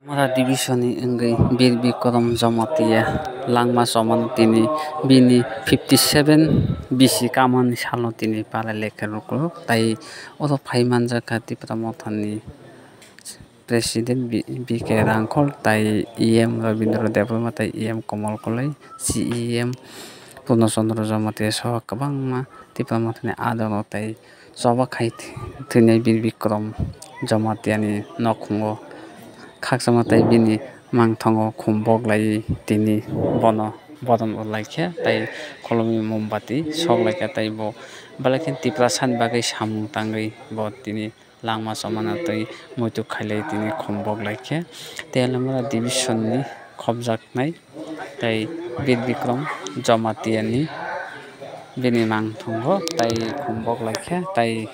Mara divisioni enggai bir bikram jamatia langma soman tini bini 57 bisi kaman salno tini pala lekharuko tai oro phaimanja khati pramothani Presiden BK Rangkol tai EM Rabindra Devrama tai EM Komal Kolai CEM Purno Chandra Jamatia soh kwbangma tipramothani adano tai soba khai thwnai bir bikram jamatiani nokhungo khakchama tai bini mangthango khumboklai tini bono bodon laikha tai kholomi mombati soklaikha tai bo balakhin tipra san bagui samung tangui bo tini langma somana tai muitu khailai tini khumboklaikha telamara division ni khopjaknai tai bir bikram jamatiani bini mangthango tai khumboklaikha tai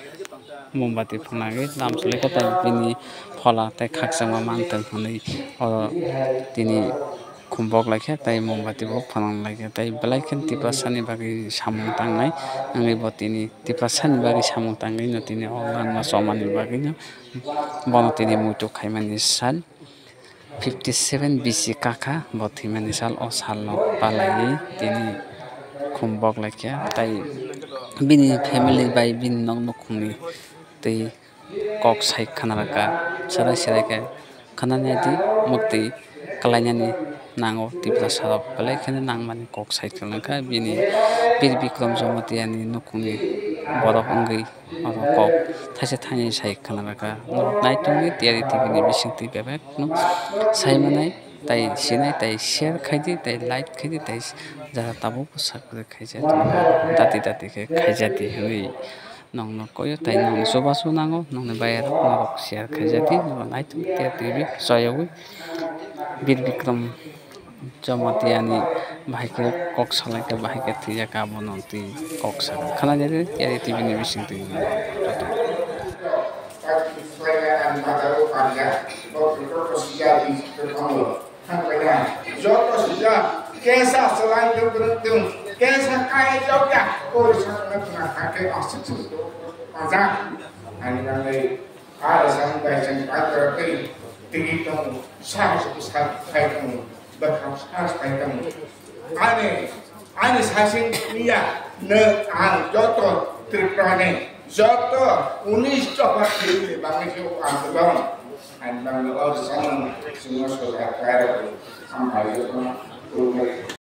mombati phanagui lamsalaikha tai bini phala tai khakchangma mangtang hwnwi oro tini khumboklaikha tai mombati bo phananglaikha tai belai khe tiprasani bagui samung tangnai wngwi bo tini tiprasani bagui samung tangui no tini o langma somani bagui no bono tini muitu khaimani sal 57 bisi kakha bo thwimani sal o salno palaiui tini khumboklaikha tai bini family bai bini nog nokhungni twi kok sai khanaraka sarai sarai khanani di muktui klainani nango tiprasarok belai kheno nangmani kok sai khankha bini bir bikram jamatiani nukhungni borok wngwi oro kok thaisa thainai sai khanaraka naitokni tiyari tv ni bisingtwi bebak no saimanai tai sinai tai share khaidi tai like khaidi tai jara tabuk subscribe khaijak dati dati khe khaijati hwnwi nongno koyo tai nong chubachu nango nongni bayar norok share khaijati naitok tiyar tv chayawi bir bikram jamatiani bahai kok salaikha bahai khe thwijaka abono twi kok saka khanajak tiyari tv ni bisingtwi Kesa selain itu beruntung, kesa kaya jauh ya, oh sangat mengakai asik itu, macam, hari ini ada sampai sampai terkini, tinggi kamu, sangat kamu, berkam sangat kamu, ane sasing dia, ne jodoh terperane, jodoh unis coba diri bagi siapa angkebang, ane bang orang sana semua sudah kaya, sampai itu